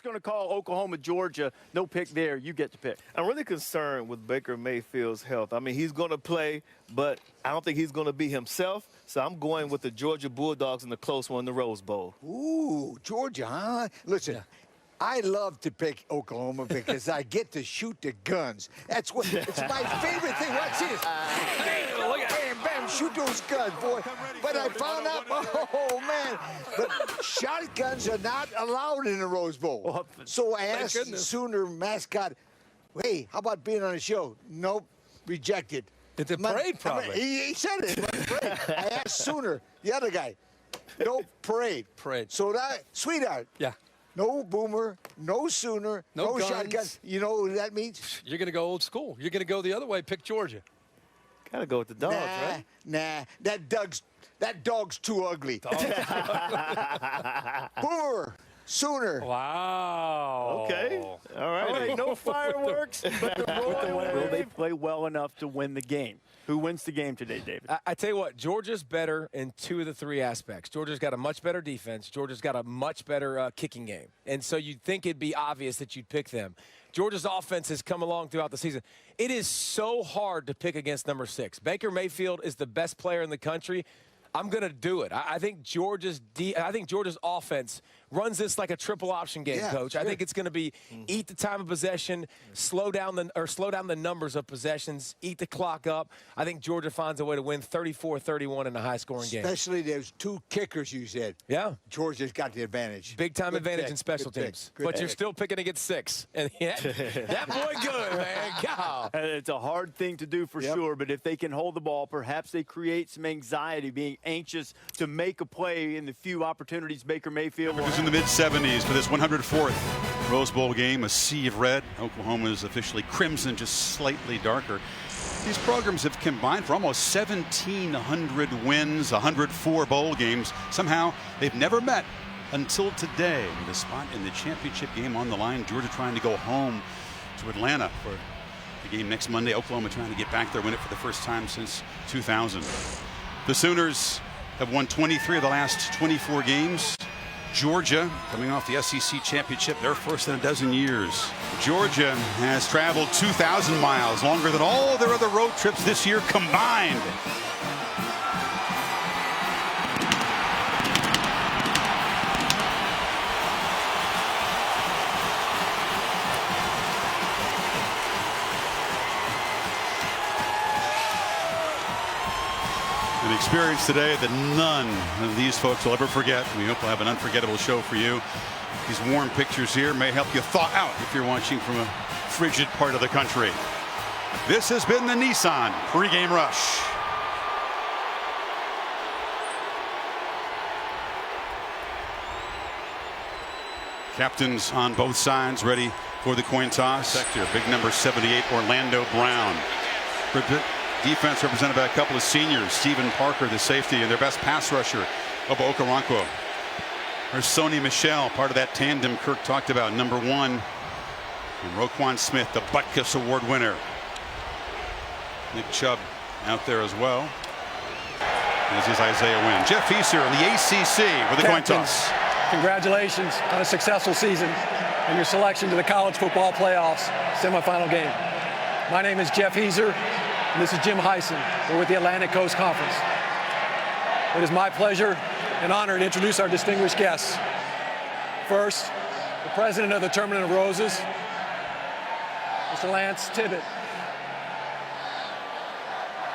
going to call Oklahoma, Georgia. No pick there. You get to pick. I'm really concerned with Baker Mayfield's health. I mean, he's going to play, but I don't think he's going to be himself. So I'm going with the Georgia Bulldogs in the close one in the Rose Bowl. Ooh, Georgia, huh? Listen. Yeah. I love to pick Oklahoma because I get to shoot the guns. It's my favorite thing. Watch this. Bam, bam, shoot those guns, boy. But I found out, oh, man, but shotguns are not allowed in the Rose Bowl. So I asked the Sooner mascot, hey, how about being on the show? Nope, rejected. At the parade, probably. He said it. Parade. I asked Sooner, the other guy, no parade. Parade. So that, sweetheart. Yeah. No Boomer, no Sooner, no shotgun. You know what that means? You're going to go old school. You're going to go the other way, pick Georgia. Got to go with the dogs, right? Nah, that dog's too ugly. Boomer, Sooner. Wow. Okay. All right. No fireworks, but will they play well enough to win the game? Who wins the game today, David? I tell you what, Georgia's better in 2 of the 3 aspects. Georgia's got a much better defense. Georgia's got a much better kicking game. And so you'd think it'd be obvious that you'd pick them. Georgia's offense has come along throughout the season. It is so hard to pick against number 6. Baker Mayfield is the best player in the country. I'm going to do it. I think Georgia's offense runs this like a triple option game, Coach. I think it's going to be eat the time of possession, slow down the numbers of possessions, eat the clock up. I think Georgia finds a way to win 34-31 in a high-scoring game. Especially there's 2 kickers, you said. Yeah. Georgia's got the advantage. Big-time advantage in special teams. But you're still picking against 6. And that boy good, man. God. It's a hard thing to do for sure, but if they can hold the ball, perhaps they create some anxiety, being anxious to make a play in the few opportunities Baker Mayfield will have. In the mid-70s for this 104th Rose Bowl game, a sea of red. Oklahoma is officially crimson, just slightly darker. These programs have combined for almost 1,700 wins, 104 bowl games. Somehow, they've never met until today. With a spot in the championship game on the line, Georgia trying to go home to Atlanta for the game next Monday. Oklahoma trying to get back there, win it for the first time since 2000. The Sooners have won 23 of the last 24 games. Georgia, coming off the SEC championship, their first in a dozen years. Georgia has traveled 2,000 miles, longer than all their other road trips this year combined. An experience today that none of these folks will ever forget. We hope we'll have an unforgettable show for you. These warm pictures here may help you thaw out if you're watching from a frigid part of the country. This has been the Nissan pregame rush. Captains on both sides ready for the coin toss. Sector, big number 78, Orlando Brown. Defense represented by a couple of seniors, Stephen Parker, the safety, and their best pass rusher, Obo Okoronkwo. There's Sony Michel, part of that tandem Kirk talked about, number 1. And Roquan Smith, the Butkus Award winner. Nick Chubb out there as well. As is Isaiah Wynn. Jeff Easer in the ACC with the coin toss. Congratulations on a successful season and your selection to the college football playoffs semifinal game. My name is Jeff Easer. And this is Jim Heisen. We're with the Atlantic Coast Conference. It is my pleasure and honor to introduce our distinguished guests. First, the president of the Tournament of Roses, Mr. Lance Tibbett.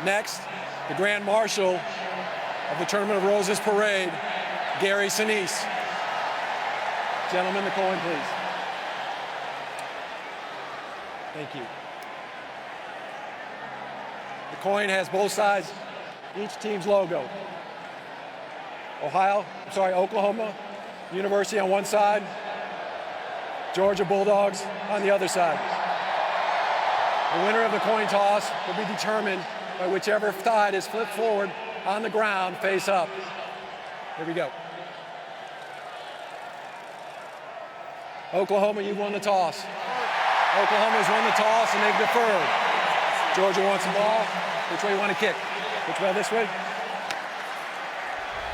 Next, the Grand Marshal of the Tournament of Roses Parade, Gary Sinise. Gentlemen, the coin, please. Thank you. The coin has both sides, each team's logo. Oklahoma University on one side, Georgia Bulldogs on the other side. The winner of the coin toss will be determined by whichever side is flipped forward on the ground face up. Here we go. Oklahoma, you won the toss. Oklahoma's won the toss and they've deferred. Georgia wants the ball. Which way you want to kick? Which way? This way?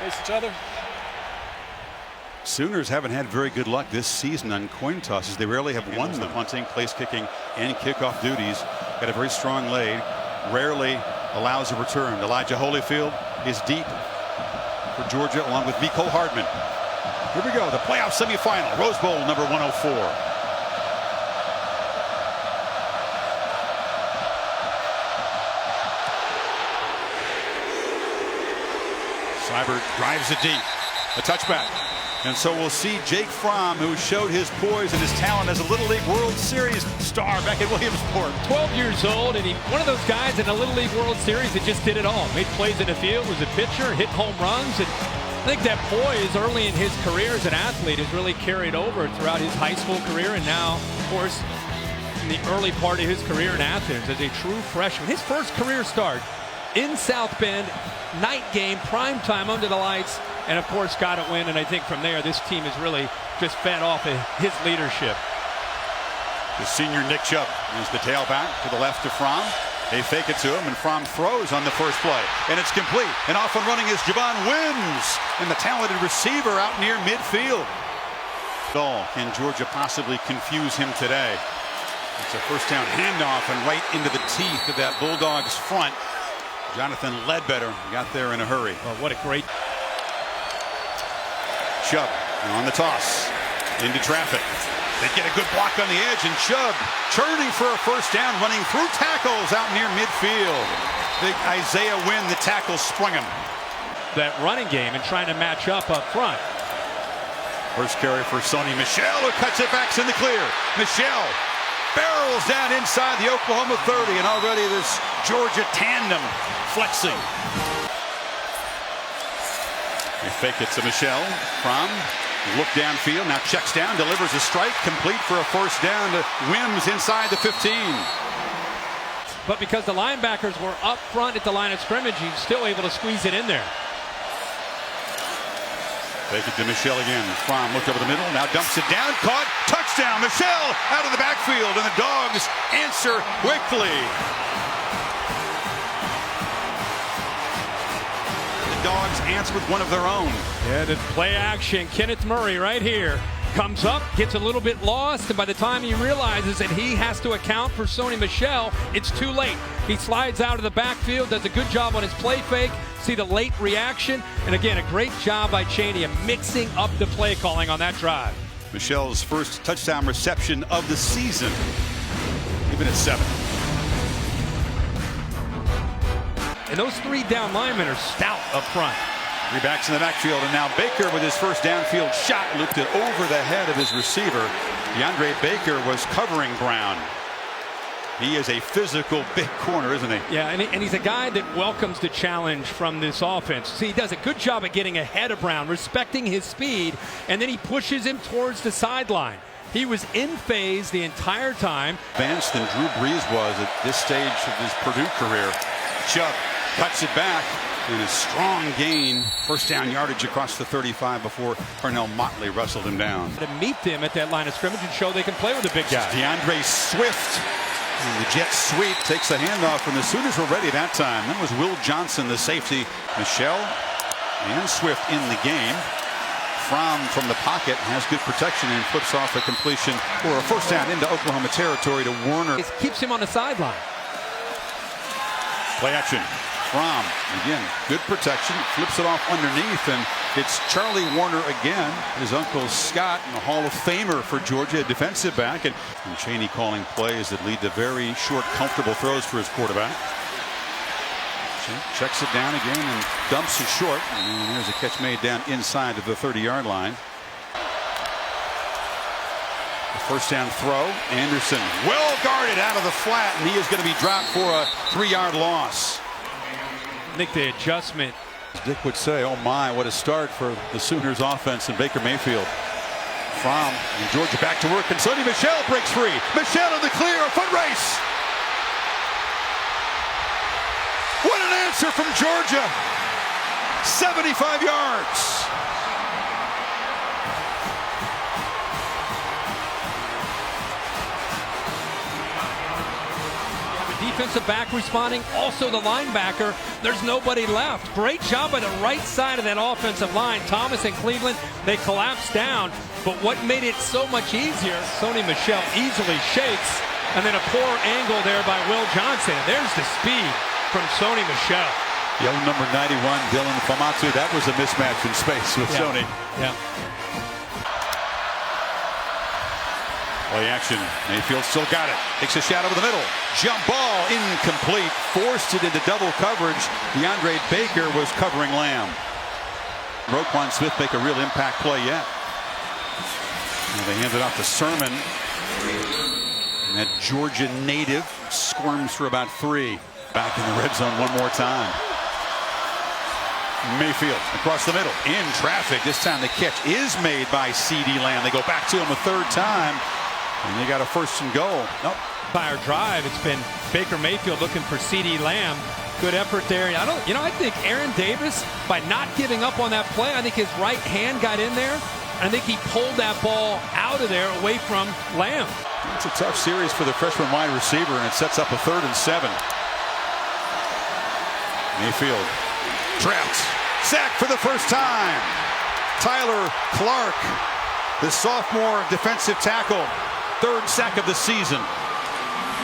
Face each other. Sooners haven't had very good luck this season on coin tosses. They rarely have won the punting, place kicking, and kickoff duties. Got a very strong leg. Rarely allows a return. Elijah Holyfield is deep for Georgia, along with Mecole Hardman. Here we go, the playoff semifinal, Rose Bowl number 104. Seibert drives it deep. A touchback. And so we'll see Jake Fromm, who showed his poise and his talent as a Little League World Series star back at Williamsport. 12 years old, and one of those guys in a Little League World Series that just did it all. Made plays in the field, was a pitcher, hit home runs, and I think that poise early in his career as an athlete has really carried over throughout his high school career, and now, of course, in the early part of his career in Athens as a true freshman. His first career start in South Bend, night game, prime time under the lights, and of course got it win. And I think from there, this team has really just fed off of his leadership. The senior Nick Chubb is the tailback to the left of Fromm. They fake it to him, and Fromm throws on the first play, and it's complete. And off and running is Javon Wims, and the talented receiver out near midfield. Can Georgia possibly confuse him today? It's a first down handoff and right into the teeth of that Bulldogs front. Jonathan Ledbetter got there in a hurry. Well, what a great. Chubb on the toss into traffic. They get a good block on the edge, and Chubb turning for a first down, running through tackles out near midfield. Big Isaiah Wynn, the tackle, sprung him. That running game and trying to match up front. First carry for Sony Michel, who cuts it back in the clear. Michel barrels down inside the Oklahoma 30, and already this Georgia tandem flexing. They fake it to Michel. Fromm look downfield, now checks down, delivers a strike, complete for a first down to Wims inside the 15. But because the linebackers were up front at the line of scrimmage, he's still able to squeeze it in there. Fake it to Michel again. Fromm looked over the middle, now dumps it down, caught, touchdown. Michel out of the backfield, and the Dogs answer quickly. The Dogs answer with one of their own. Yeah, the play action. Kenneth Murray right here. Comes up, gets a little bit lost, and by the time he realizes that he has to account for Sony Michel, it's too late. He slides out of the backfield, does a good job on his play fake. See the late reaction, and again, a great job by Chaney of mixing up the play calling on that drive. Michel's first touchdown reception of the season, even at 7. And those 3 down linemen are stout up front. 3 backs in the backfield, and now Baker with his first downfield shot looped it over the head of his receiver. DeAndre Baker was covering Brown. He is a physical big corner, isn't he? Yeah, and he's a guy that welcomes the challenge from this offense. See, he does a good job at getting ahead of Brown, respecting his speed, and then he pushes him towards the sideline. He was in phase the entire time. Advanced than Drew Brees was at this stage of his Purdue career. Chubb cuts it back in a strong gain. First down yardage across the 35 before Parnell Motley wrestled him down. To meet them at that line of scrimmage and show they can play with a big guy. DeAndre Swift. And the jet sweep takes the handoff, and the Sooners were ready that time. That was Will Johnson, the safety. Michel and Swift in the game. Fromm from the pocket has good protection and flips off a completion for a first down into Oklahoma territory to Warner. It keeps him on the sideline. Play action. Fromm, again, good protection, flips it off underneath, and it's Charlie Warner again, his uncle Scott, and a Hall of Famer for Georgia, a defensive back, and Chaney calling plays that lead to very short, comfortable throws for his quarterback. Checks it down again and dumps it short, and there's a catch made down inside of the 30-yard line. The first down throw, Anderson well guarded out of the flat, and he is going to be dropped for a 3-yard loss. I think the adjustment. Dick would say, oh my, what a start for the Sooners offense and Baker Mayfield. Fromm and Georgia back to work, and Sony Michel breaks free. Michel in the clear, a foot race. What an answer from Georgia. 75 yards. defensive back responding, also the linebacker. There's nobody left. Great job by the right side of that offensive line. Thomas and Cleveland, they collapsed down. But what made it so much easier, Sony Michel easily shakes, and then a poor angle there by Will Johnson. And there's the speed from Sony Michel. Young number 91, Dylan Famatsu. That was a mismatch in space with Sony. Yeah. Play action. Mayfield still got it. Takes a shot over the middle. Jump ball incomplete. Forced it into double coverage. DeAndre Baker was covering Lamb. Roquan Smith make a real impact play yet. And they hand it off to Sermon. And that Georgia native squirms for about 3. Back in the red zone one more time. Mayfield across the middle. In traffic. This time the catch is made by C.D. Lamb. They go back to him a 3rd time. And they got a 1st and goal. Nope. Fire drive. It's been Baker Mayfield looking for C.D. Lamb. Good effort there. I think Aaron Davis, by not giving up on that play, I think his right hand got in there. I think he pulled that ball out of there away from Lamb. It's a tough series for the freshman wide receiver, and it sets up a 3rd and 7. Mayfield trapped. Sack for the first time. Tyler Clark, the sophomore defensive tackle. 3rd sack of the season.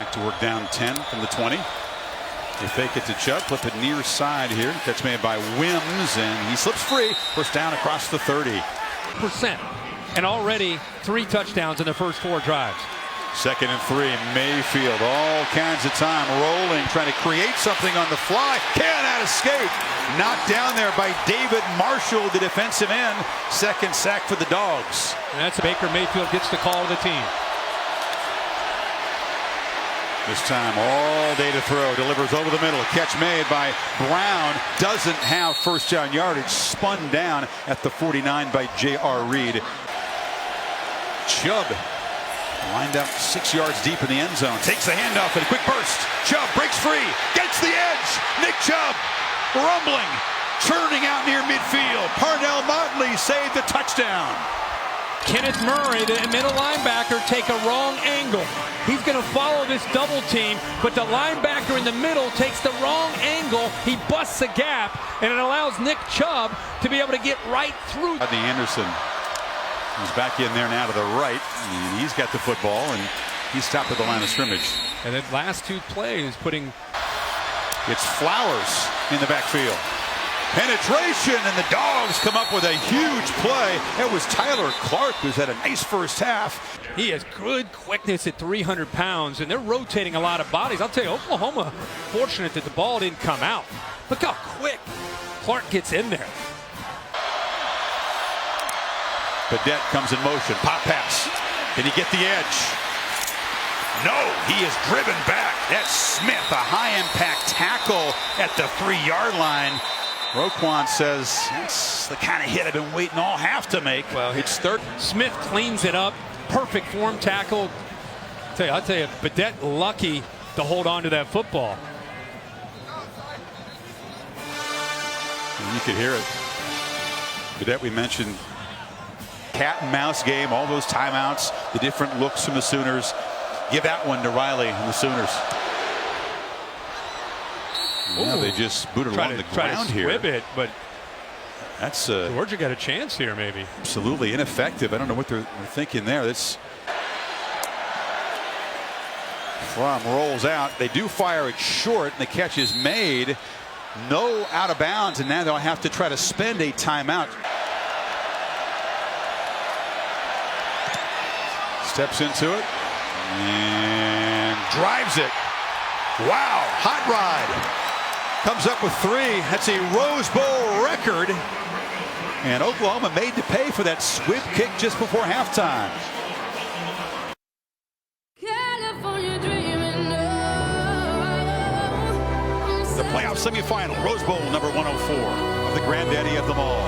Back to work down 10 from the 20. They fake it to Chubb, flip it near side here. Catch made by Wims, and he slips free. First down across the 30. And already 3 touchdowns in the first 4 drives. 2nd and 3. Mayfield, all kinds of time rolling, trying to create something on the fly. Cannot escape. Knocked down there by David Marshall, the defensive end. 2nd sack for the Dogs. And that's Baker Mayfield gets the call of the team. This time all day to throw. Delivers over the middle. A catch made by Brown. Doesn't have first down yardage. Spun down at the 49 by J.R. Reed. Chubb lined up 6 yards deep in the end zone. Takes the handoff and a quick burst. Chubb breaks free. Gets the edge. Nick Chubb rumbling. Churning out near midfield. Parnell Motley saved the touchdown. Kenneth Murray, the middle linebacker, take a wrong angle. He's going to follow this double team, but the linebacker in the middle takes the wrong angle. He busts a gap, and it allows Nick Chubb to be able to get right through. Rodney Anderson. He's back in there now to the right, and he's got the football, and he's stopped at the line of scrimmage. And the last 2 plays putting... It's Flowers in the backfield. Penetration, and the Dogs come up with a huge play. It was Tyler Clark, who's had a nice first half. He has good quickness at 300 pounds, and they're rotating a lot of bodies. I'll tell you, Oklahoma, fortunate that the ball didn't come out. Look how quick Clark gets in there. Badette comes in motion. Pop pass. Can he get the edge? No, he is driven back. That's Smith, a high-impact tackle at the 3-yard line. Roquan says, that's the kind of hit I've been waiting all half to make. Well, it's 3rd. Smith cleans it up. Perfect form tackle. I'll tell you, Badette lucky to hold on to that football. And you could hear it. Badette, we mentioned cat and mouse game, all those timeouts, the different looks from the Sooners. Give that one to Riley and the Sooners. Now they just booted along the ground here. It, but that's Georgia got a chance here, maybe. Absolutely ineffective. I don't know what they're thinking there. That's Fromm rolls out. They do fire it short, and the catch is made. No out of bounds, and now they'll have to try to spend a timeout. Steps into it and drives it. Wow, hot ride. Comes up with 3. That's a Rose Bowl record. And Oklahoma made to pay for that squib kick just before halftime. The playoff semifinal, Rose Bowl number 104 of the granddaddy of them all.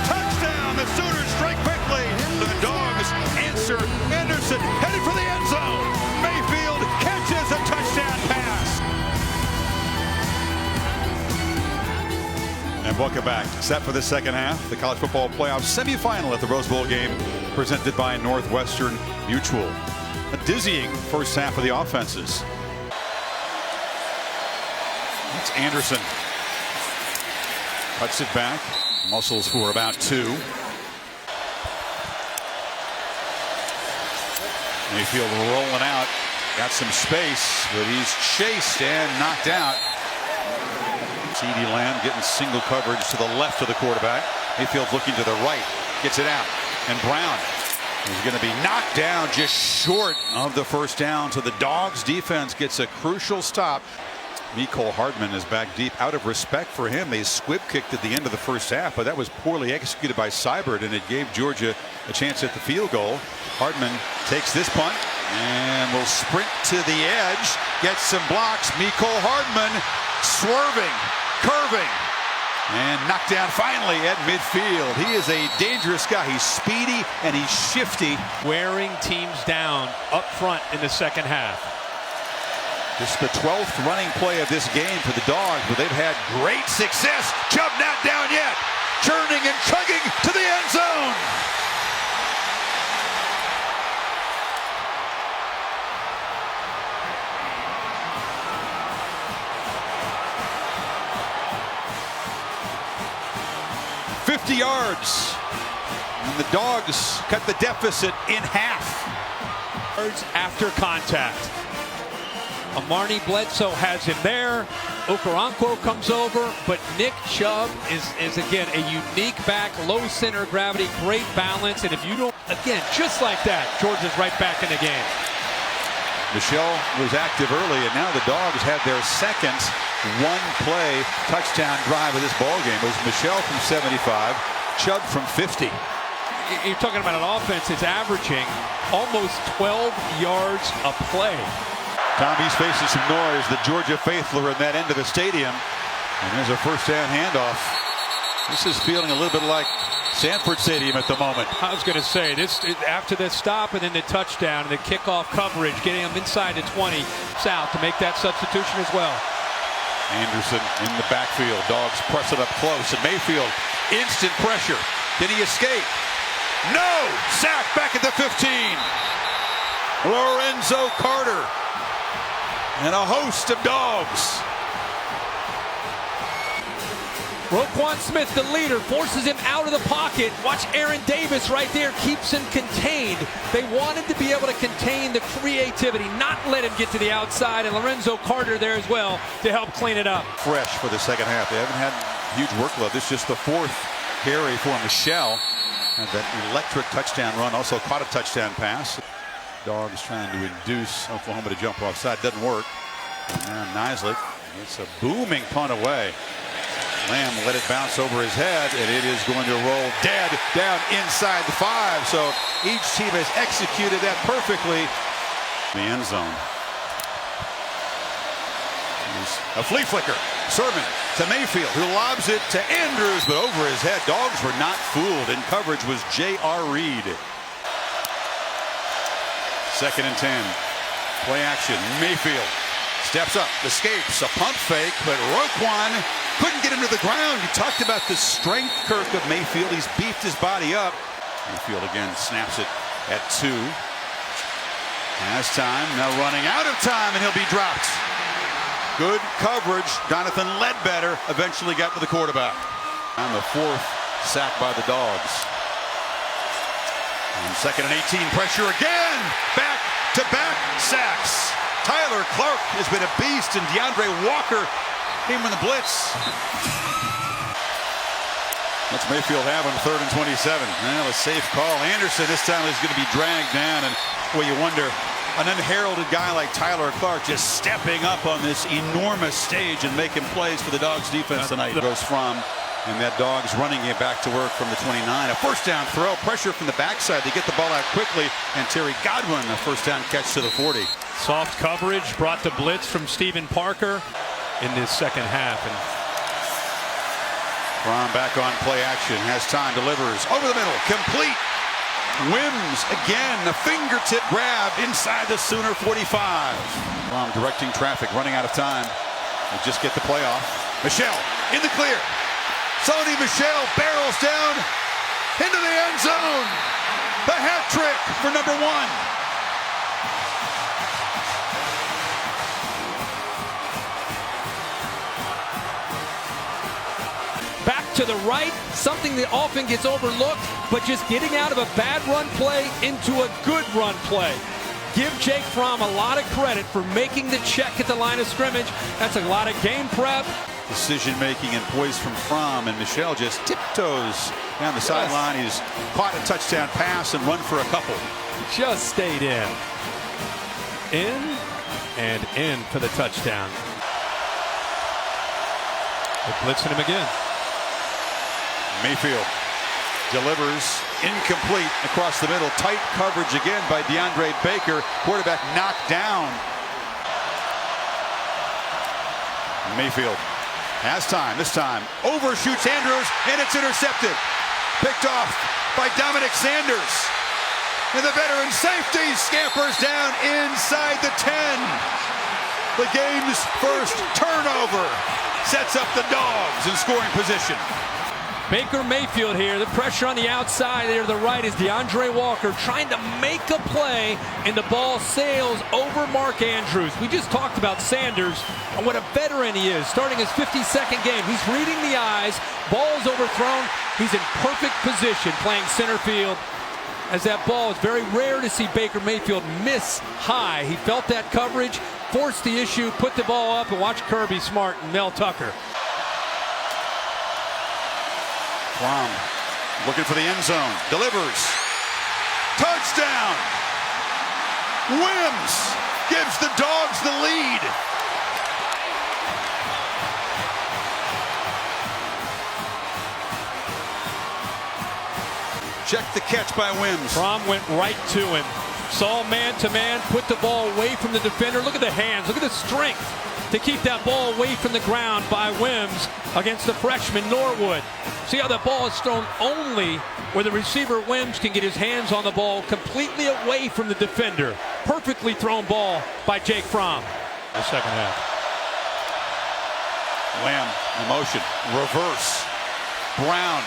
Touchdown! The Sooners strike quickly. The Dogs answer. Anderson headed for the end zone. Mayfield catches a touchdown pass. And welcome back. Set for the second half, the college football playoff semifinal at the Rose Bowl game presented by Northwestern Mutual. A dizzying first half of the offenses. That's Anderson. Cuts it back. Muscles for about 2. Mayfield rolling out. Got some space, but he's chased and knocked out. CeeDee Lamb getting single coverage to the left of the quarterback. Mayfield looking to the right. Gets it out. And Brown is going to be knocked down just short of the first down. So the Dogs defense gets a crucial stop. Mecole Hardman is back deep. Out of respect for him, they squib kicked at the end of the first half, but that was poorly executed by Seibert, and it gave Georgia a chance at the field goal. Hardman takes this punt and will sprint to the edge, gets some blocks. Mecole Hardman swerving, curving, and knocked down finally at midfield. He is a dangerous guy. He's speedy and he's shifty. Wearing teams down up front in the second half. Just the 12th running play of this game for the Dogs, but they've had great success. Chubb not down yet. Churning and chugging to the end zone. $50 yards. And the Dogs cut the deficit in half. Yards after contact. Amar'e Bledsoe has him there. Okoronkwo comes over, but Nick Chubb is again a unique back, low center of gravity, great balance, and if you don't, again, just like that, Georgia's right back in the game. Michelle was active early, and now the Dogs had their second one-play touchdown drive of this ball game. It was Michelle from 75, Chubb from 50. You're talking about an offense that's averaging almost 12 yards a play. Tommy's facing some noise. The Georgia faithful are in that end of the stadium. And there's a first down handoff. This is feeling a little bit like Sanford Stadium at the moment. I was going to say, this after the stop and then the touchdown and the kickoff coverage, getting them inside the 20 south to make that substitution as well. Anderson in the backfield. Dogs press it up close. And Mayfield, instant pressure. Did he escape? No! Sack back at the 15. Lorenzo Carter. And a host of Dogs. Roquan Smith, the leader, forces him out of the pocket. Watch Aaron Davis right there, keeps him contained. They wanted to be able to contain the creativity, not let him get to the outside, and Lorenzo Carter there as well to help clean it up. Fresh for the second half. They haven't had huge workload. This is just the 4th carry for Michelle. And that electric touchdown run, also caught a touchdown pass. Dogs trying to induce Oklahoma to jump offside. Doesn't work. And now Nislet gets a booming punt away. Lamb let it bounce over his head, and it is going to roll dead down inside the 5. So each team has executed that perfectly. The end zone. A flea flicker. Sermon to Mayfield, who lobs it to Andrews, but over his head. Dogs were not fooled. In coverage was J.R. Reed. 2nd and 10. Play action. Mayfield steps up, escapes, a pump fake, but Roquan couldn't get him to the ground. You talked about the strength, Kirk, of Mayfield. He's beefed his body up. Mayfield again snaps it at 2. Has time, now running out of time, and he'll be dropped. Good coverage. Jonathan Ledbetter eventually got to the quarterback. On the 4th sack by the Dogs. And 2nd and 18, pressure again. Back-to-back sacks. Tyler Clark has been a beast, and DeAndre Walker came in the blitz. What's Mayfield have on 3rd and 27? Well, a safe call. Anderson this time is going to be dragged down, and well, you wonder, an unheralded guy like Tyler Clark just stepping up on this enormous stage and making plays for the Dogs defense tonight. Goes from, and that Dogs running it back to work from the 29. A first down throw, pressure from the backside. They get the ball out quickly, and Terry Godwin, a first down catch to the 40. Soft coverage brought the blitz from Stephen Parker in this second half. And Ron back on play action, has time, delivers over the middle, complete. Wims again, a fingertip grab inside the Sooner 45. Ron directing traffic, running out of time. They just get the play off. Michelle in the clear. Sony Michelle barrels down into the end zone. The hat trick for number 1. to the right, something that often gets overlooked, but just getting out of a bad run play into a good run play. Give Jake Fromm a lot of credit for making the check at the line of scrimmage. That's a lot of game prep. Decision-making and poise from Fromm, and Michel just tiptoes down the sideline. He's caught a touchdown pass and run for a couple. Just stayed in. In and in for the touchdown. They're blitzing him again. Mayfield delivers incomplete across the middle. Tight coverage again by DeAndre Baker. Quarterback knocked down. Mayfield has time. This time overshoots Andrews, and it's intercepted. Picked off by Dominic Sanders. And the veteran safety scampers down inside the 10. The game's first turnover sets up the Dogs in scoring position. Baker Mayfield here. The pressure on the outside there to the right is DeAndre Walker trying to make a play, and the ball sails over Mark Andrews. We just talked about Sanders and what a veteran he is, starting his 52nd game. He's reading the eyes. Ball's overthrown. He's in perfect position playing center field. As that ball, is very rare to see Baker Mayfield miss high. He felt that coverage, forced the issue, put the ball up, and watch Kirby Smart and Mel Tucker. Fromm looking for the end zone. Delivers. Touchdown! Wims gives the Dogs the lead. Check the catch by Wims. Fromm went right to him. Saw man-to-man, put the ball away from the defender. Look at the hands. Look at the strength to keep that ball away from the ground by Wims against the freshman Norwood. See how that ball is thrown only where the receiver Wims can get his hands on the ball completely away from the defender. Perfectly thrown ball by Jake Fromm. The second half. Lamb in motion. Reverse. Brown.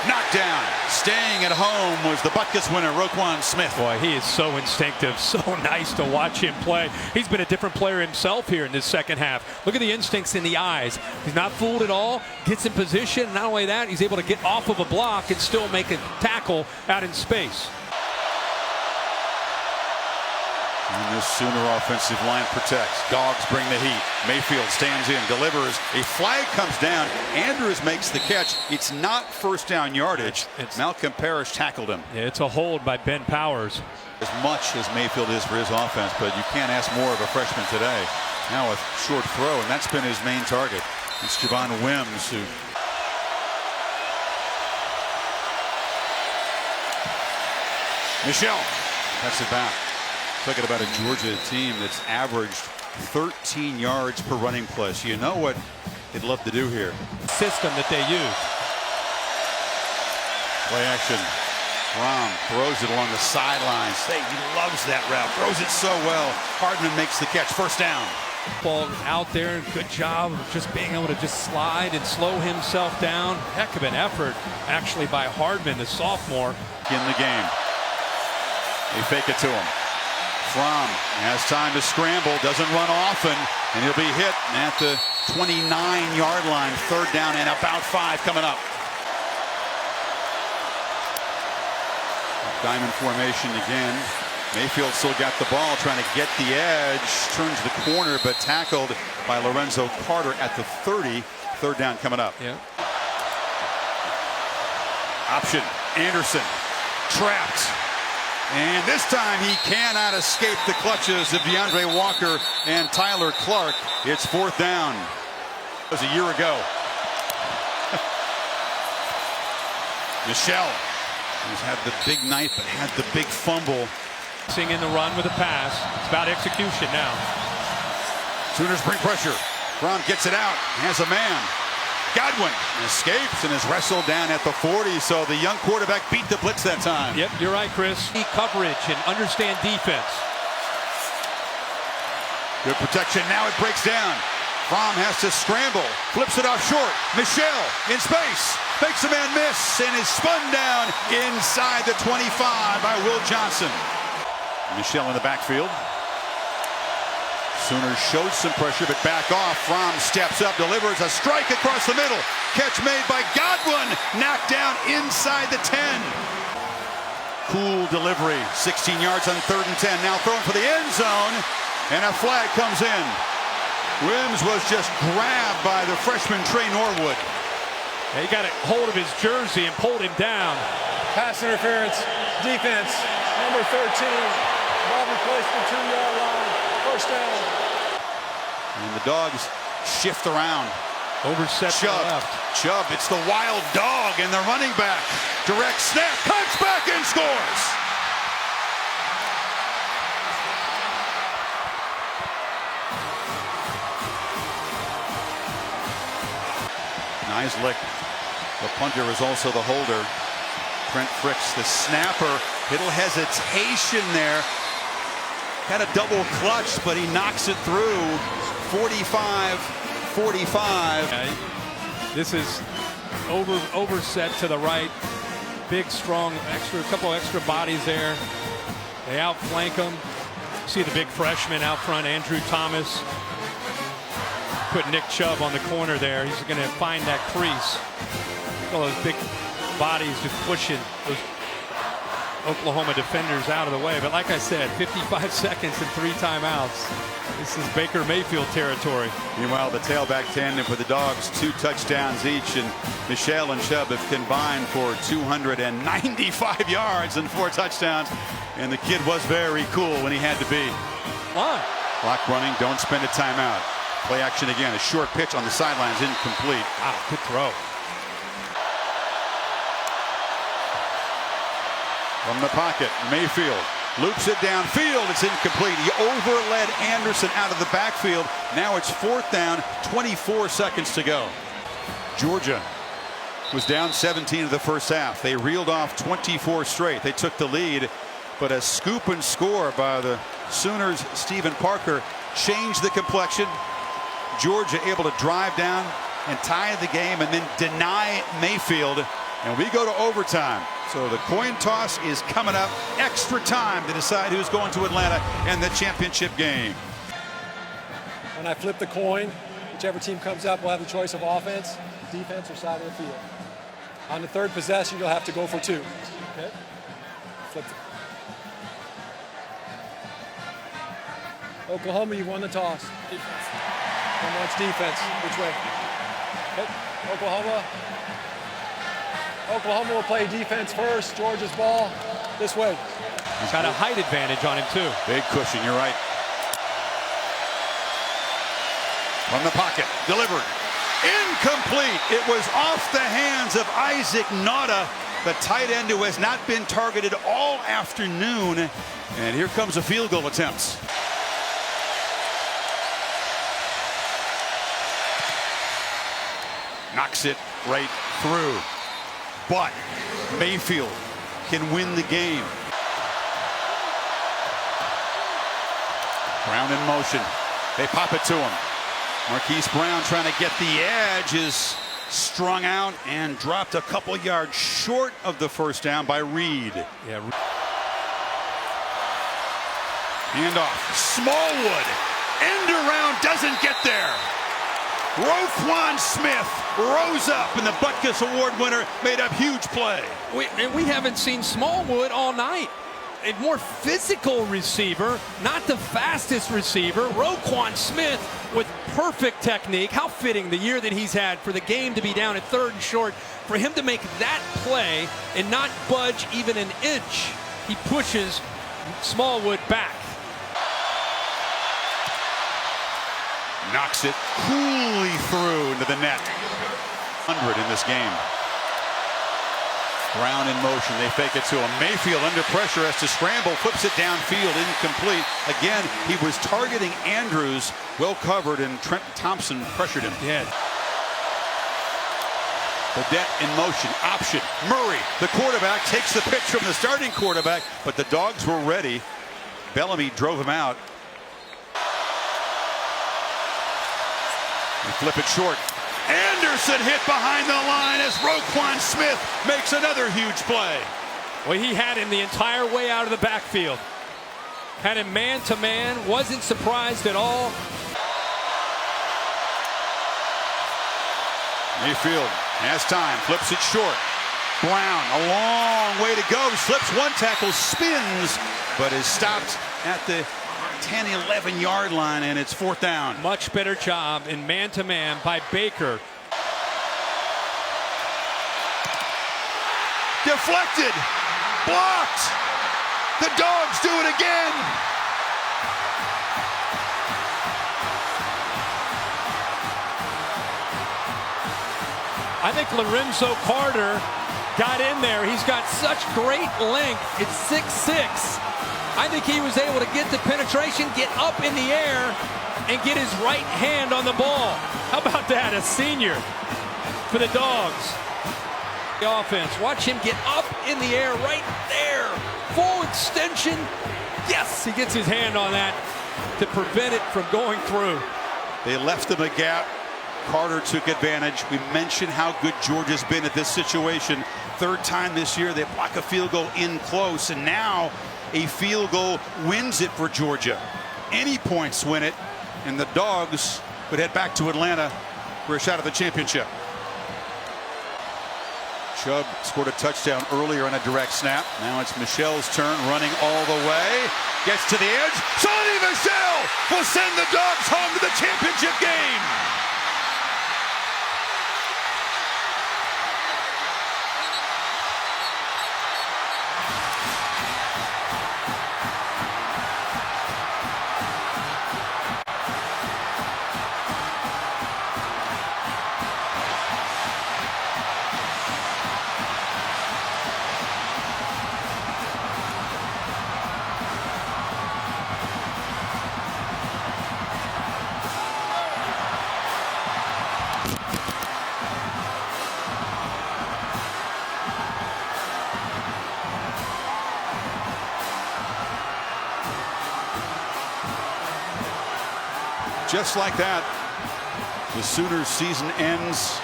Knocked down. Staying at home was the Butkus winner, Roquan Smith. Boy, he is so instinctive. So nice to watch him play. He's been a different player himself here in this second half. Look at the instincts in the eyes. He's not fooled at all. Gets in position. Not only that, he's able to get off of a block and still make a tackle out in space. And this Sooner offensive line protects. Dogs bring the heat. Mayfield stands in, delivers. A flag comes down. Andrews makes the catch. It's not first down yardage. Malcolm Parrish tackled him. Yeah, it's a hold by Ben Powers. As much as Mayfield is for his offense, but you can't ask more of a freshman today. Now a short throw, and that's been his main target. It's Javon Wims who... Michel. That's it back. Talking about a Georgia team that's averaged 13 yards per running play. So you know what they'd love to do here. System that they use. Play action. Fromm throws it along the sidelines. He loves that route. Throws it so well. Hardman makes the catch. First down. Ball out there. Good job of just being able to just slide and slow himself down. Heck of an effort actually by Hardman, the sophomore. In the game. They fake it to him. Fromm has time to scramble, doesn't run often, and he'll be hit at the 29-yard line. Third down and about 5 coming up. Diamond formation again. Mayfield still got the ball, trying to get the edge. Turns the corner, but tackled by Lorenzo Carter at the 30. Third down coming up. Yeah. Option. Anderson. Trapped. And this time he cannot escape the clutches of DeAndre Walker and Tyler Clark. It's fourth down. It was a year ago. Michel, who's had the big night but had the big fumble. In the run with a pass. It's about execution now. Sooners bring pressure. Fromm gets it out. Has a man. Godwin escapes and is wrestled down at the 40, so the young quarterback beat the blitz that time. Yep, you're right, Chris. Coverage and understand defense. Good protection. Now it breaks down. Fromm has to scramble. Flips it off short. Michel in space. Makes a man miss and is spun down inside the 25 by Will Johnson. Michel in the backfield. Sooners showed some pressure, but back off. Fromm steps up, delivers a strike across the middle. Catch made by Godwin. Knocked down inside the 10. Cool delivery. 16 yards on 3rd and 10. Now thrown for the end zone, and a flag comes in. Wims was just grabbed by the freshman Trey Norwood. He got a hold of his jersey and pulled him down. Pass interference, defense, number 13. Ball replaced the 2-yard line. First down. And the Dogs shift around. Overset to the left. Chubb, it's the wild dog and the running back. Direct snap, cuts back and scores. Nice lick. The punter is also the holder. Trent Fricks, the snapper. Little hesitation there. Had a double clutch, but he knocks it through. 45-45. This is overset to the right. Big, strong, couple extra bodies there. They outflank him. See the big freshman out front, Andrew Thomas. Put Nick Chubb on the corner there. He's going to find that crease. All those big bodies just pushing those Oklahoma defenders out of the way. But like I said, 55 seconds and 3 timeouts. This is Baker Mayfield territory. Meanwhile, the tailback tandem for the Dogs, 2 touchdowns each, and Michelle and Chubb have combined for 295 yards and 4 touchdowns. And the kid was very cool when he had to be. Why? Clock running, don't spend a timeout. Play action again, a short pitch on the sidelines, incomplete. Wow, good throw. From the pocket, Mayfield loops it downfield. It's incomplete. He overled Anderson out of the backfield. Now it's 4th down, 24 seconds to go. Georgia was down 17 of the first half. They reeled off 24 straight. They took the lead, but a scoop and score by the Sooners' Stephen Parker changed the complexion. Georgia able to drive down and tie the game and then deny Mayfield. And we go to overtime. So the coin toss is coming up. Extra time to decide who's going to Atlanta in the championship game. When I flip the coin, whichever team comes up will have the choice of offense, defense, or side of the field. On the 3rd possession, you'll have to go for 2. Okay? Flip it. Oklahoma, you won the toss. Defense. And wants defense. Which way? Okay. Oklahoma will play defense first. Georgia's ball this way. He's got a height advantage on him, too. Big cushion, you're right. From the pocket, delivered. Incomplete. It was off the hands of Isaac Nauta, the tight end who has not been targeted all afternoon. And here comes a field goal attempt. Knocks it right through. But Mayfield can win the game. Brown in motion. They pop it to him. Marquise Brown trying to get the edge, is strung out and dropped a couple yards short of the first down by Reed. Yeah. Handoff. Smallwood. End around, doesn't get there. Roquan Smith rose up, and the Butkus Award winner made a huge play. We haven't seen Smallwood all night. A more physical receiver, not the fastest receiver. Roquan Smith with perfect technique. How fitting the year that he's had for the game to be down at 3rd and short. For him to make that play and not budge even an inch, he pushes Smallwood back. Knocks it coolly through into the net. 100 in this game. Brown in motion. They fake it to him. Mayfield under pressure has to scramble. Flips it downfield. Incomplete. Again, he was targeting Andrews. Well covered, and Trent Thompson pressured him. Yeah. Cadet in motion. Option. Murray, the quarterback, takes the pitch from the starting quarterback, but the Dogs were ready. Bellamy drove him out. They flip it short. Anderson hit behind the line as Roquan Smith makes another huge play. Well, he had him the entire way out of the backfield. Had him man-to-man, wasn't surprised at all. Mayfield has time, flips it short. Brown, a long way to go. Slips one tackle, spins, but is stopped at the 10-11 yard line, and it's 4th down. Much better job in man-to-man by Baker. Deflected, blocked. The Dogs do it again. I think Lorenzo Carter got in there. He's got such great length. It's 6'6". I think he was able to get the penetration, get up in the air, and get his right hand on the ball. How about that, a senior for the Dogs? The offense, watch him get up in the air right there. Full extension. Yes, he gets his hand on that to prevent it from going through. They left him a gap. Carter took advantage. We mentioned how good Georgia's been at this situation. 3rd time this year they block a field goal in close, and now a field goal wins it for Georgia. Any points win it, and the Dogs would head back to Atlanta for a shot at the championship. Chubb scored a touchdown earlier on a direct snap. Now it's Michel's turn, running all the way. Gets to the edge. Sonny Michel will send the Dogs home to the championship game. Just like that, the Sooners' season ends,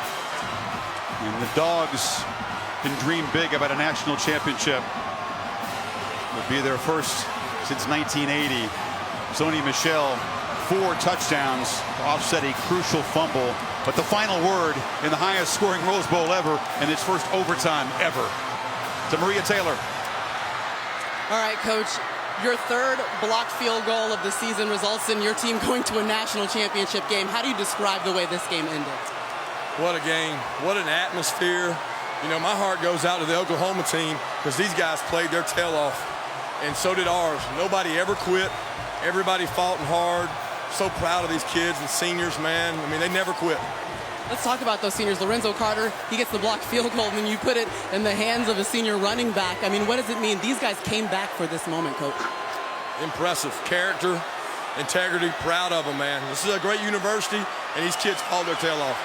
and the Dogs can dream big about a national championship. It will be their first since 1980. Sonny Michel, 4 touchdowns to offset a crucial fumble, but the final word in the highest scoring Rose Bowl ever and its first overtime ever. To Maria Taylor. All right, Coach. Your 3rd blocked field goal of the season results in your team going to a national championship game. How do you describe the way this game ended? What a game. What an atmosphere. You know, my heart goes out to the Oklahoma team because these guys played their tail off, and so did ours. Nobody ever quit. Everybody fought hard. So proud of these kids and seniors, man. I mean, they never quit. Let's talk about those seniors. Lorenzo Carter, he gets the blocked field goal, and then you put it in the hands of a senior running back. I mean, what does it mean? These guys came back for this moment, Coach. Impressive. Character, integrity, proud of them, man. This is a great university, and these kids hauled their tail off.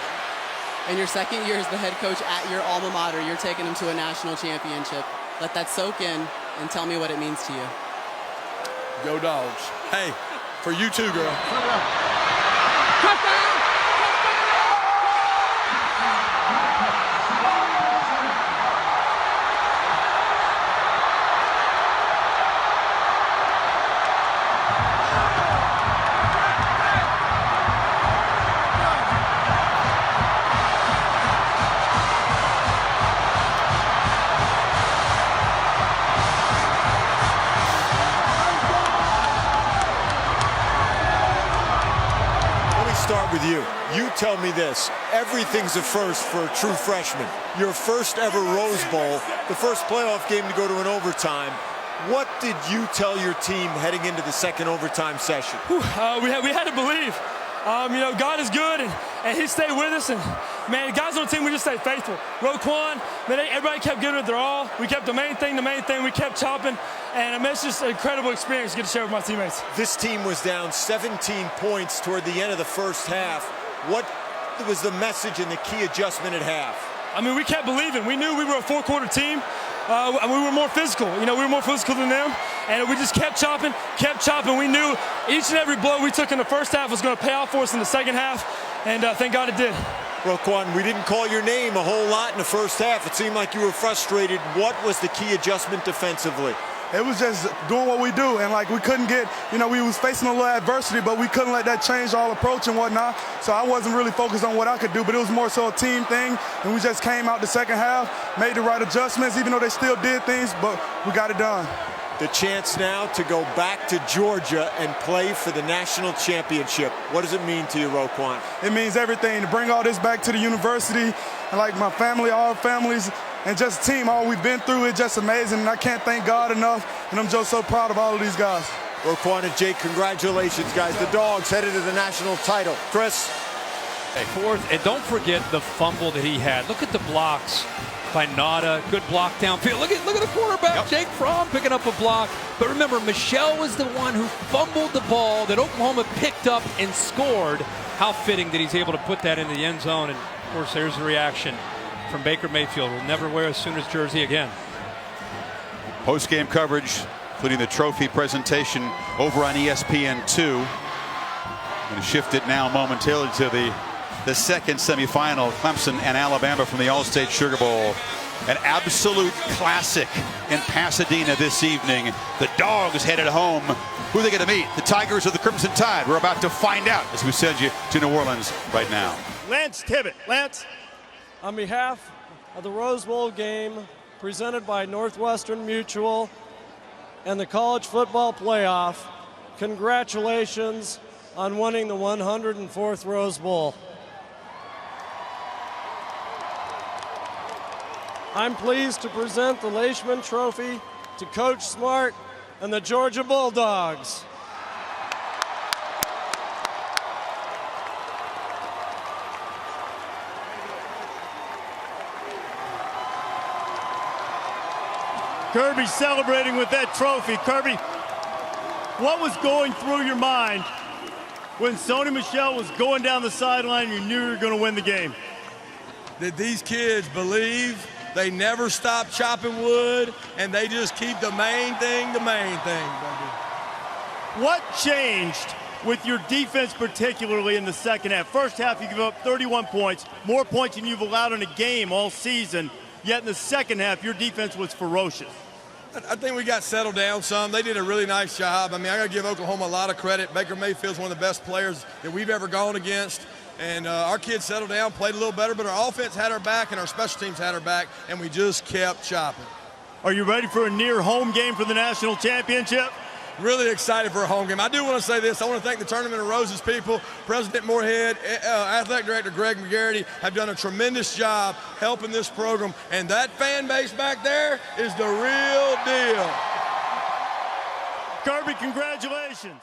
In your 2nd year as the head coach at your alma mater, you're taking them to a national championship. Let that soak in and tell me what it means to you. Go Dogs. Hey, for you too, girl. Start with you. You tell me this. Everything's a first for a true freshman. Your first ever Rose Bowl, the first playoff game to go to an overtime. What did you tell your team heading into the 2nd overtime session? We had to believe. You know, God is good, and He stayed with us. And, man, guys on the team, we just stayed faithful. Roquan, man, everybody kept giving it their all. We kept the main thing. We kept chopping. And, I mean, it's just an incredible experience to get to share with my teammates. This team was down 17 points toward the end of the first half. What was the message and the key adjustment at half? I mean, we kept believing. We knew we were a 4-quarter team. And we were more physical. You know, we were more physical than them. And we just kept chopping. We knew each and every blow we took in the first half was going to pay off for us in the second half. And thank God it did. Roquan, we didn't call your name a whole lot in the first half. It seemed like you were frustrated. What was the key adjustment defensively? it was just doing what we do. And, like, we couldn't get, we was facing a little adversity, but we couldn't let that change our approach and whatnot. So I wasn't really focused on what I could do, but it was more so a team thing. And we just came out the second half, made the right adjustments, even though they still did things, but we got it done. The chance now to go back to Georgia and play for the national championship. What does it mean to you, Roquan? It means everything to bring all this back to the university, and like my family, all families, and just team, all we've been through, it's just amazing. And I can't thank God enough, and I'm just so proud of all of these guys. Roquan and Jake, congratulations, guys. The Dogs headed to the national title. Chris? Hey, fourth, and don't forget the fumble that he had. Look at the blocks by Nada. Good block downfield. Look at the quarterback, Jake Fromm, picking up a block. But remember, Michelle was the one who fumbled the ball that Oklahoma picked up and scored. How fitting that he's able to put that into the end zone. And, of course, there's the reaction from Baker Mayfield. Will never wear a Sooners jersey again. Post-game coverage, including the trophy presentation over on ESPN2. Going to shift it now momentarily to the second semifinal, Clemson and Alabama from the All-State Sugar Bowl. An absolute classic in Pasadena this evening. The Dogs headed home. Who are they going to meet? The Tigers or the Crimson Tide? We're about to find out as we send you to New Orleans right now. Lance Tibbett. Lance. On behalf of the Rose Bowl game presented by Northwestern Mutual and the College Football Playoff, congratulations on winning the 104th Rose Bowl. I'm pleased to present the Leishman Trophy to Coach Smart and the Georgia Bulldogs. Kirby celebrating with that trophy. Kirby, what was going through your mind when Sony Michel was going down the sideline and you knew you were going to win the game? That these kids believe, they never stop chopping wood, and they just keep the main thing, baby. What changed with your defense, particularly in the second half? First half, you give up 31 points, more points than you've allowed in a game all season. Yet in the second half, your defense was ferocious. I think we got settled down some. They did a really nice job. I mean, I got to give Oklahoma a lot of credit. Baker Mayfield's one of the best players that we've ever gone against. And our kids settled down, played a little better, but our offense had our back and our special teams had our back, and we just kept chopping. Are you ready for a near home game for the national championship? Really excited for a home game. I do want to say this. I want to thank the Tournament of Roses people. President Moorhead, Athletic Director Greg McGarity have done a tremendous job helping this program. And that fan base back there is the real deal. Kirby, congratulations.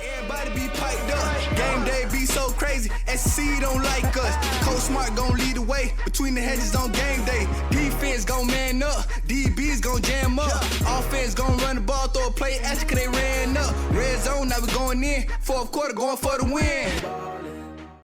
Everybody be piped up. Game day be so crazy. SC don't like us. Coach Smart gon' lead the way between the hedges on game day. Defense gon' man up. DB's gon' jam up. Offense gon' run the ball, throw a play, ask 'cause they ran up. Red zone, now we going in. Fourth quarter, going for the win.